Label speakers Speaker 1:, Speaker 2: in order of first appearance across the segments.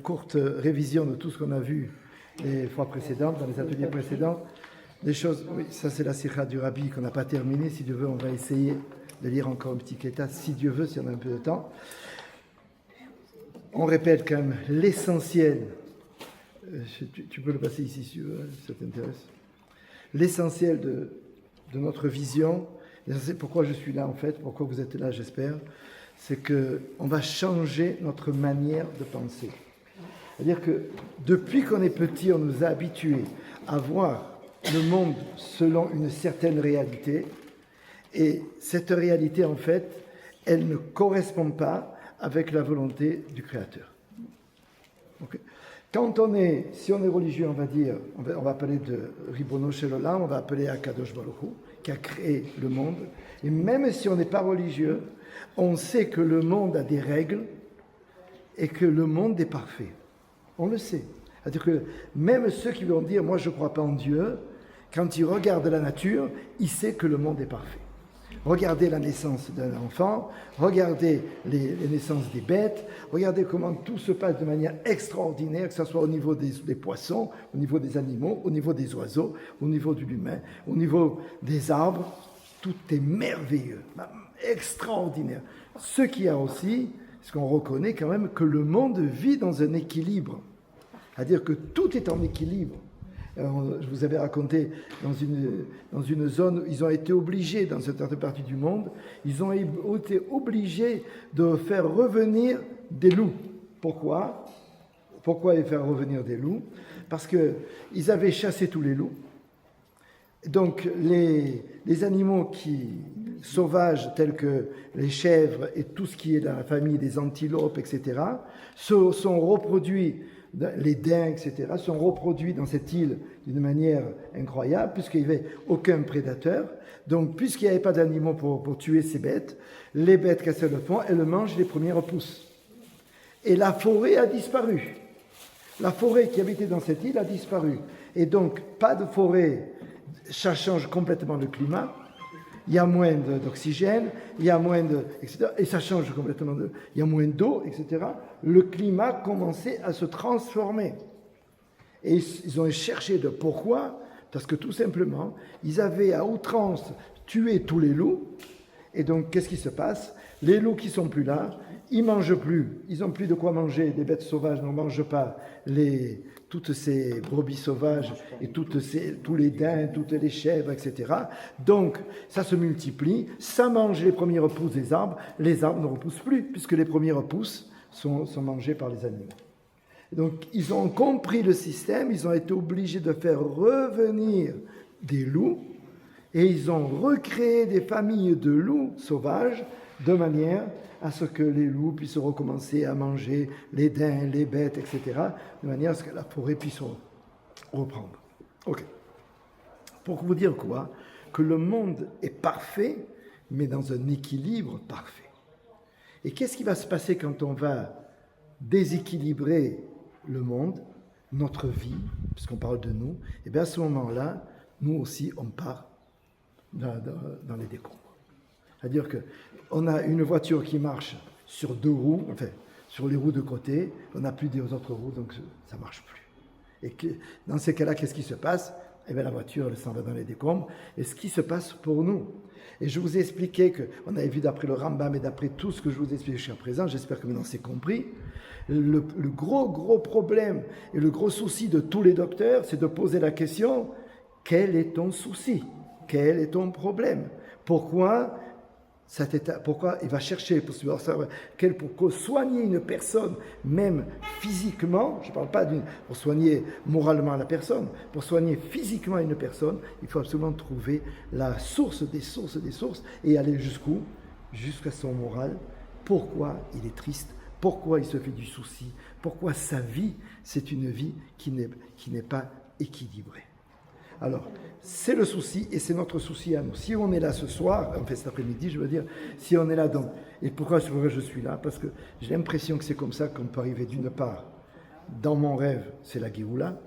Speaker 1: courte révision de tout ce qu'on a vu les fois précédentes, dans les ateliers précédents. Des choses, oui, ça c'est la sikha du Rabbi qu'on n'a pas terminée. Si Dieu veut, on va essayer de lire encore un petit kéta, si Dieu veut, si on a un peu de temps. On répète quand même l'essentiel. Tu peux le passer ici si tu veux, si ça t'intéresse. L'essentiel de notre vision, c'est pourquoi je suis là en fait, pourquoi vous êtes là j'espère, c'est qu'on va changer notre manière de penser. C'est-à-dire que depuis qu'on est petit, on nous a habitués à voir le monde selon une certaine réalité, et cette réalité en fait, elle ne correspond pas avec la volonté du Créateur. Okay. Si on est religieux, on va dire, on va appeler de Ribono Shel Olam, on va appeler Akadosh Baruch Hu, qui a créé le monde. Et même si on n'est pas religieux, on sait que le monde a des règles et que le monde est parfait. On le sait. C'est-à-dire que même ceux qui vont dire, moi je ne crois pas en Dieu, quand ils regardent la nature, ils savent que le monde est parfait. Regardez la naissance d'un enfant, regardez les naissances des bêtes, regardez comment tout se passe de manière extraordinaire, que ce soit au niveau des poissons, au niveau des animaux, au niveau des oiseaux, au niveau de l'humain, au niveau des arbres. Tout est merveilleux, extraordinaire. Ce qu'il y a aussi, c'est qu'on reconnaît quand même que le monde vit dans un équilibre. C'est-à-dire que tout est en équilibre. Je vous avais raconté dans une zone où ils ont été obligés, dans certaines parties du monde, ils ont été obligés de faire revenir des loups. Pourquoi faire revenir des loups? Parce qu'ils avaient chassé tous les loups. Donc les animaux sauvages tels que les chèvres et tout ce qui est dans la famille des antilopes, etc., se sont reproduits. Les daims, etc., sont reproduits dans cette île d'une manière incroyable, puisqu'il n'y avait aucun prédateur. Donc, puisqu'il n'y avait pas d'animaux pour tuer ces bêtes, les bêtes qu'elles le font, elles mangent les premières pousses. Et la forêt a disparu. La forêt qui habitait dans cette île a disparu. Et donc, pas de forêt, ça change complètement le climat. Il y a moins d'oxygène, il y a moins etc. Et ça change complètement. Il y a moins d'eau, etc. Le climat commençait à se transformer. Et ils ont cherché de pourquoi. Parce que tout simplement, ils avaient à outrance tué tous les loups. Et donc, qu'est-ce qui se passe? Les loups qui sont plus là, ils mangent plus. Ils n'ont plus de quoi manger. Les bêtes sauvages ne mangent pas toutes ces brebis sauvages et tous les daims, toutes les chèvres, etc. Donc, ça se multiplie, ça mange les premières pousses des arbres, les arbres ne repoussent plus, puisque les premières pousses sont mangées par les animaux. Donc, ils ont compris le système, ils ont été obligés de faire revenir des loups, et ils ont recréé des familles de loups sauvages, de manière à ce que les loups puissent recommencer à manger les daims, les bêtes, etc., de manière à ce que la forêt puisse reprendre. Ok. Pour vous dire quoi? Que le monde est parfait, mais dans un équilibre parfait. Et qu'est-ce qui va se passer quand on va déséquilibrer le monde, notre vie, puisqu'on parle de nous? Et bien à ce moment-là, nous aussi, on part dans les décombres. C'est-à-dire qu'on a une voiture qui marche sur deux roues, enfin, sur les roues de côté, on n'a plus des autres roues, donc ça ne marche plus. Et dans ces cas-là, qu'est-ce qui se passe? Eh bien, la voiture, elle s'en va dans les décombres. Et ce qui se passe pour nous. Et je vous ai expliqué qu'on avait vu d'après le Rambam et d'après tout ce que je vous ai expliqué jusqu'à présent, j'espère que maintenant c'est compris, le gros problème et le gros souci de tous les docteurs, c'est de poser la question, quel est ton souci? Quel est ton problème? Pourquoi il va chercher pour soigner une personne, même physiquement, je ne parle pas pour soigner moralement la personne, pour soigner physiquement une personne, il faut absolument trouver la source des sources et aller jusqu'où? Jusqu'à son moral. Pourquoi il est triste? Pourquoi il se fait du souci? Pourquoi sa vie, c'est une vie qui n'est pas équilibrée? Alors, c'est le souci et c'est notre souci à nous. Si on est là ce soir, en fait cet après-midi, je veux dire, si on est là donc, et pourquoi je suis là? Parce que j'ai l'impression que c'est comme ça qu'on peut arriver d'une part. Dans mon rêve, c'est la Géoula.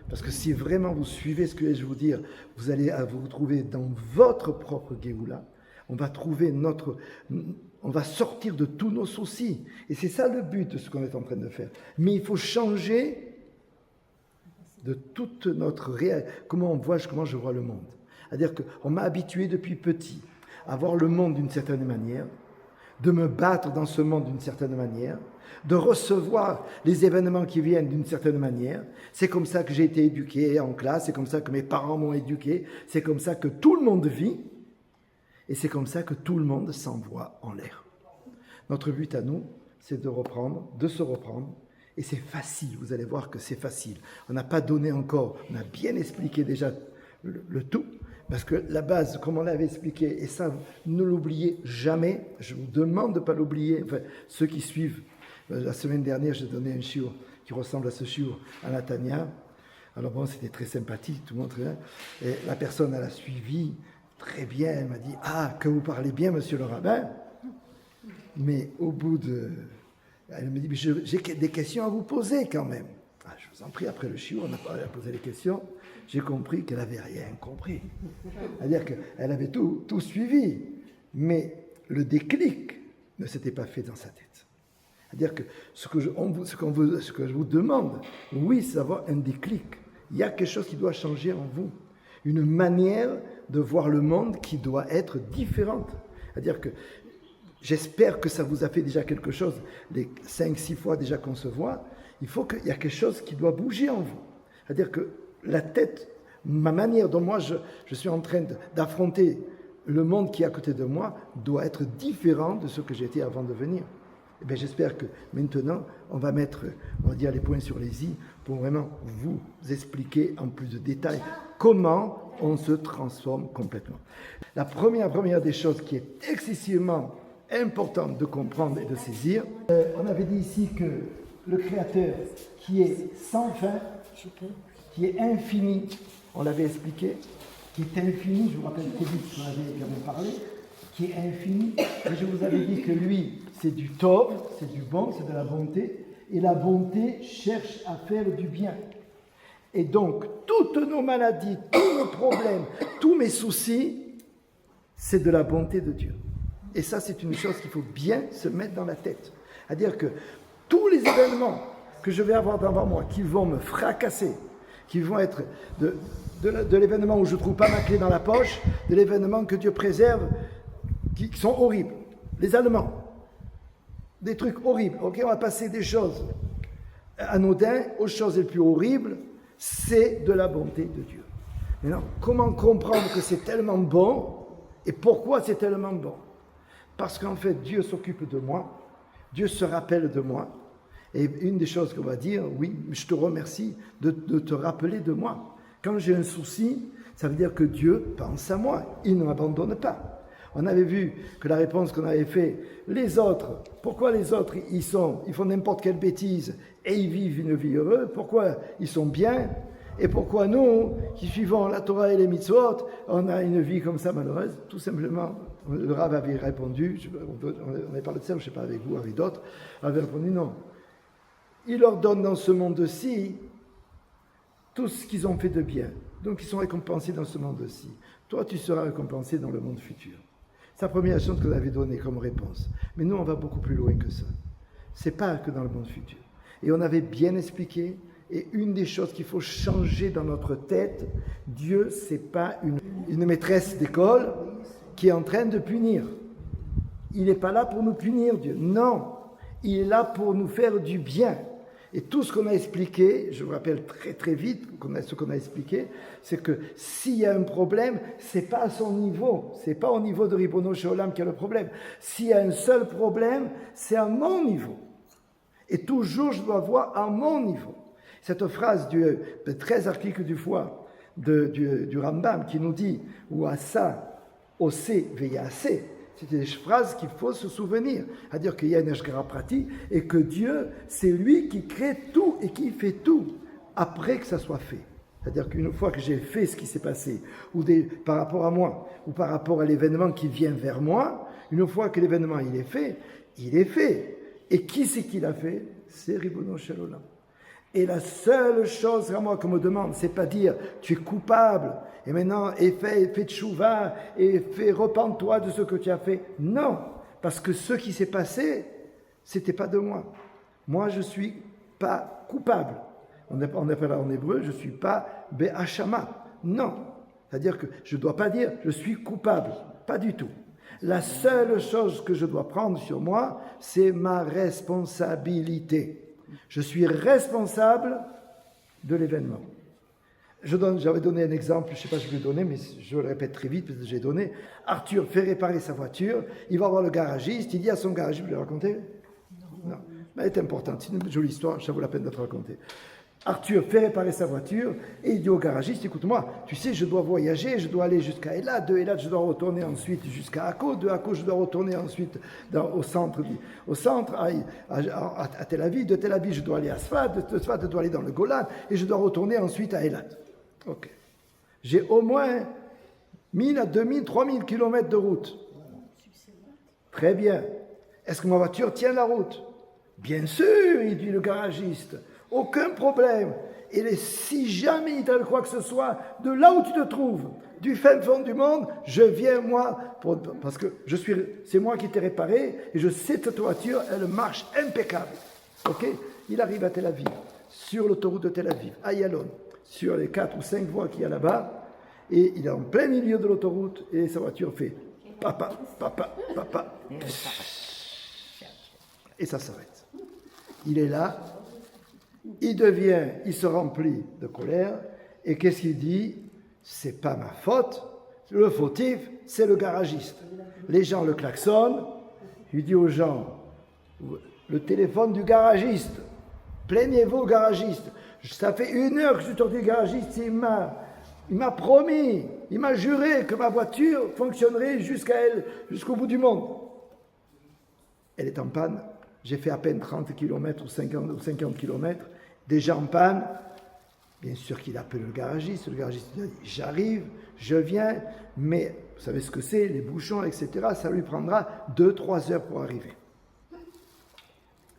Speaker 1: Parce que si vraiment vous suivez ce que je vais vous dire, vous allez vous trouver dans votre propre Géoula. On va trouver on va sortir de tous nos soucis. Et c'est ça le but de ce qu'on est en train de faire. Mais il faut changer de toute notre réalité, comment je vois le monde. C'est-à-dire qu'on m'a habitué depuis petit à voir le monde d'une certaine manière, de me battre dans ce monde d'une certaine manière, de recevoir les événements qui viennent d'une certaine manière. C'est comme ça que j'ai été éduqué en classe, c'est comme ça que mes parents m'ont éduqué, c'est comme ça que tout le monde vit, et c'est comme ça que tout le monde s'envoie en l'air. Notre but à nous, c'est de se reprendre, et c'est facile, vous allez voir que c'est facile. On n'a pas donné encore, on a bien expliqué déjà le tout, parce que la base, comme on l'avait expliqué, et ça, ne l'oubliez jamais, je vous demande de ne pas l'oublier, enfin, ceux qui suivent. La semaine dernière, j'ai donné un shiur qui ressemble à ce shiur à Natania. Alors bon, c'était très sympathique, tout le monde très bien. Et la personne, elle a suivi très bien, elle m'a dit « Ah, que vous parlez bien, monsieur le rabbin !» Mais au bout de... Elle me dit « J'ai des questions à vous poser quand même. » Ah, je vous en prie, après le shiur, on a posé les questions. J'ai compris qu'elle n'avait rien compris. C'est-à-dire qu'elle avait tout suivi. Mais le déclic ne s'était pas fait dans sa tête. C'est-à-dire que ce que je vous demande, oui, c'est d'avoir un déclic. Il y a quelque chose qui doit changer en vous. Une manière de voir le monde qui doit être différente. C'est-à-dire que j'espère que ça vous a fait déjà quelque chose, les 5-6 fois déjà qu'on se voit. Il faut qu'il y a quelque chose qui doit bouger en vous. C'est-à-dire que la tête, ma manière dont moi je suis en train d'affronter le monde qui est à côté de moi doit être différent de ce que j'étais avant de venir. Eh bien, j'espère que maintenant, on va mettre, on va dire, les points sur les i pour vraiment vous expliquer en plus de détails comment on se transforme complètement. La première des choses qui est excessivement importante de comprendre et de saisir, on avait dit ici que le Créateur qui est sans fin, qui est infini, on l'avait expliqué, qui est infini, je vous rappelle très vite qu'on avait également parlé, qui est infini, et je vous avais dit que lui, c'est du tov, c'est du bon, c'est de la bonté, et la bonté cherche à faire du bien. Et donc, toutes nos maladies, tous nos problèmes, tous mes soucis, c'est de la bonté de Dieu. Et ça, c'est une chose qu'il faut bien se mettre dans la tête. C'est-à-dire que tous les événements que je vais avoir devant moi, qui vont me fracasser, qui vont être de l'événement où je ne trouve pas ma clé dans la poche, de l'événement que Dieu préserve, qui sont horribles. Les Allemands, des trucs horribles. Ok, on va passer des choses anodines aux choses les plus horribles. C'est de la bonté de Dieu. Maintenant, comment comprendre que c'est tellement bon et pourquoi c'est tellement bon? Parce qu'en fait, Dieu s'occupe de moi, Dieu se rappelle de moi. Et une des choses qu'on va dire, oui, je te remercie de te rappeler de moi. Quand j'ai un souci, ça veut dire que Dieu pense à moi, il ne m'abandonne pas. On avait vu que la réponse qu'on avait fait, les autres, pourquoi les autres ils font n'importe quelle bêtise et ils vivent une vie heureuse, pourquoi ils sont bien, et pourquoi nous, qui suivons la Torah et les mitzvot, on a une vie comme ça malheureuse? Tout simplement, le Rav avait répondu, on avait parlé de ça, je ne sais pas avec vous, avec d'autres, avait répondu non. Il leur donne dans ce monde-ci tout ce qu'ils ont fait de bien. Donc ils sont récompensés dans ce monde-ci. Toi, tu seras récompensé dans le monde futur. C'est la première chose que vous avez donnée comme réponse. Mais nous, on va beaucoup plus loin que ça. Ce n'est pas que dans le monde futur. Et on avait bien expliqué, et une des choses qu'il faut changer dans notre tête, Dieu, ce n'est pas une maîtresse d'école qui est en train de punir. Il n'est pas là pour nous punir, Dieu. Non, il est là pour nous faire du bien. Et tout ce qu'on a expliqué, je vous rappelle très très vite ce qu'on a expliqué, c'est que s'il y a un problème, c'est pas à son niveau, c'est pas au niveau de Ribono Shel Olam qu'il y a le problème. S'il y a un seul problème, c'est à mon niveau. Et toujours, je dois voir à mon niveau. Cette phrase de 13 articles du foie du Rambam qui nous dit « ou à ça, osé veyasé », c'est des phrases qu'il faut se souvenir. C'est-à-dire qu'il y a une Ashgara Prati et que Dieu, c'est lui qui crée tout et qui fait tout après que ça soit fait. C'est-à-dire qu'une fois que j'ai fait ce qui s'est passé, par rapport à moi, ou par rapport à l'événement qui vient vers moi, une fois que l'événement il est fait, il est fait. Et qui c'est qui l'a fait? C'est Ribono Shel Olam. Et la seule chose à moi qu'on me demande, c'est pas dire tu es coupable et maintenant fais tchouva et repens-toi de ce que tu as fait. Non, Parce que ce qui s'est passé, c'était pas de moi. Moi, je suis pas coupable. On appelle en hébreu, je suis pas be'achama. Non. C'est-à-dire que je ne dois pas dire je suis coupable. Pas du tout. La seule chose que je dois prendre sur moi, c'est ma responsabilité. Je suis responsable de l'événement. J'avais donné un exemple, je ne sais pas si je vais donner, mais je le répète très vite parce que j'ai donné. Arthur fait réparer sa voiture, il va voir le garagiste, il dit à son garagiste, vous l'avez raconté ? Non. Mais elle est importante, c'est une jolie histoire, ça vaut la peine d'être racontée. Arthur fait réparer sa voiture et il dit au garagiste, écoute-moi, tu sais, je dois voyager, je dois aller jusqu'à Eilat, de Eilat, je dois retourner ensuite jusqu'à Akko, de Akko, je dois retourner ensuite au centre à Tel Aviv, de Tel Aviv, je dois aller à Sfat, de Sfat, je dois aller dans le Golan et je dois retourner ensuite à Eilat. Ok. J'ai au moins 1000 à 2000, 3000 kilomètres de route. Très bien. Est-ce que ma voiture tient la route ? Bien sûr, il dit le garagiste. Aucun problème. Et si jamais il t'arrive quoi que ce soit, de là où tu te trouves, du fin fond du monde, je viens moi, parce que c'est moi qui t'ai réparé, et je sais que cette voiture, elle marche impeccable. Ok ? Il arrive à Tel Aviv, sur l'autoroute de Tel Aviv, à Yalon, sur les 4 ou 5 voies qu'il y a là-bas, et il est en plein milieu de l'autoroute, et sa voiture fait papa, papa, papa, et ça s'arrête. Il est là. Il se remplit de colère, et qu'est-ce qu'il dit ? C'est pas ma faute, le fautif, c'est le garagiste. Les gens le klaxonnent, il dit aux gens, le téléphone du garagiste, plaignez-vous au garagiste. Ça fait 1 heure que je suis sorti du garagiste, il m'a promis, il m'a juré que ma voiture fonctionnerait jusqu'au bout du monde. Elle est en panne. J'ai fait à peine 30 km ou 50 km, déjà en panne. Bien sûr qu'il appelle le garagiste dit j'arrive, je viens, mais vous savez ce que c'est, les bouchons, etc. Ça lui prendra 2-3 heures pour arriver.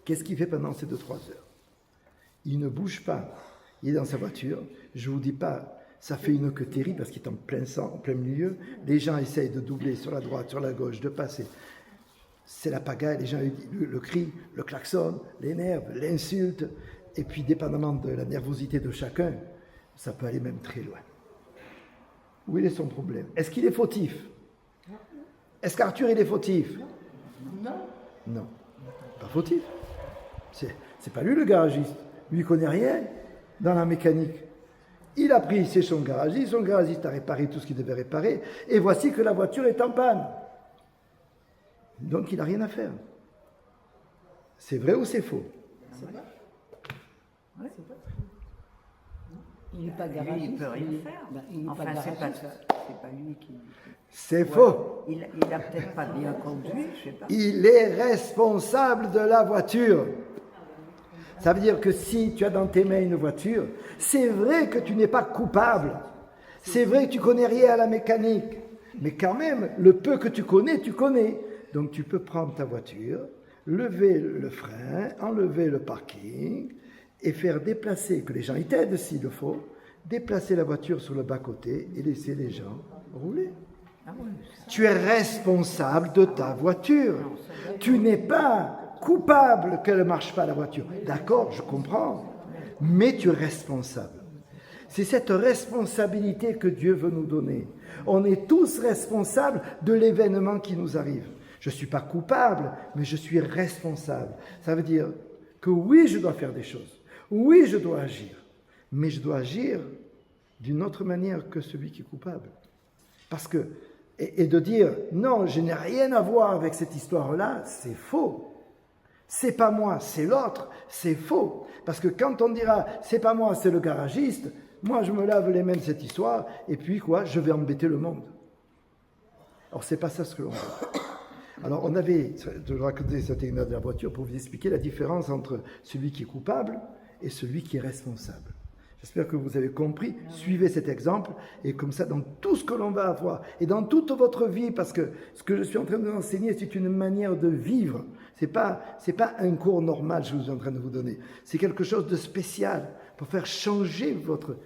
Speaker 1: Qu'est-ce qu'il fait pendant ces 2-3 heures ? Il ne bouge pas, il est dans sa voiture. Je ne vous dis pas, ça fait une queue terrible parce qu'il est en plein milieu. Les gens essayent de doubler sur la droite, sur la gauche, de passer. C'est la pagaille, les gens le crient, le klaxon, l'énervent, l'insultent, et puis dépendamment de la nervosité de chacun, ça peut aller même très loin. Où est son problème ? Est-ce qu'il est fautif ? Est-ce qu'Arthur il est fautif ? Non, pas fautif. C'est pas lui le garagiste. Lui il connaît rien dans la mécanique. Il a pris chez son garagiste a réparé tout ce qu'il devait réparer, et voici que la voiture est en panne. Donc il n'a rien à faire. C'est vrai ou c'est faux ?
Speaker 2: C'est vrai. Ouais. Il n'est pas garagiste.
Speaker 3: Lui, il ne peut rien faire. Enfin, c'est pas lui qui...
Speaker 1: C'est faux.
Speaker 3: Il n'a peut-être pas bien conduit, je ne sais pas.
Speaker 1: Il est responsable de la voiture. Ça veut dire que si tu as dans tes mains une voiture, c'est vrai que tu n'es pas coupable. C'est vrai que tu connais rien à la mécanique. Mais quand même, le peu que tu connais, tu connais. Donc tu peux prendre ta voiture, lever le frein, enlever le parking et faire déplacer, que les gens y t'aident s'il le faut, déplacer la voiture sur le bas-côté et laisser les gens rouler. Tu es responsable de ta voiture. Tu n'es pas coupable qu'elle ne marche pas la voiture. D'accord, je comprends, mais tu es responsable. C'est cette responsabilité que Dieu veut nous donner. On est tous responsables de l'événement qui nous arrive. Je ne suis pas coupable, mais je suis responsable. Ça veut dire que oui, je dois faire des choses. Oui, je dois agir. Mais je dois agir d'une autre manière que celui qui est coupable. Parce que, et de dire, non, je n'ai rien à voir avec cette histoire-là, c'est faux. C'est pas moi, c'est l'autre, c'est faux. Parce que quand on dira, c'est pas moi, c'est le garagiste, moi je me lave les mains de cette histoire, et puis quoi, je vais embêter le monde. Alors c'est pas ça ce que l'on veut. Alors on avait, je racontais cette anecdote de la voiture pour vous expliquer la différence entre celui qui est coupable et celui qui est responsable. J'espère que vous avez compris, suivez cet exemple, et comme ça dans tout ce que l'on va avoir, et dans toute votre vie, parce que ce que je suis en train de vous enseigner, c'est une manière de vivre. C'est pas un cours normal que je suis en train de vous donner, c'est quelque chose de spécial, pour faire changer votre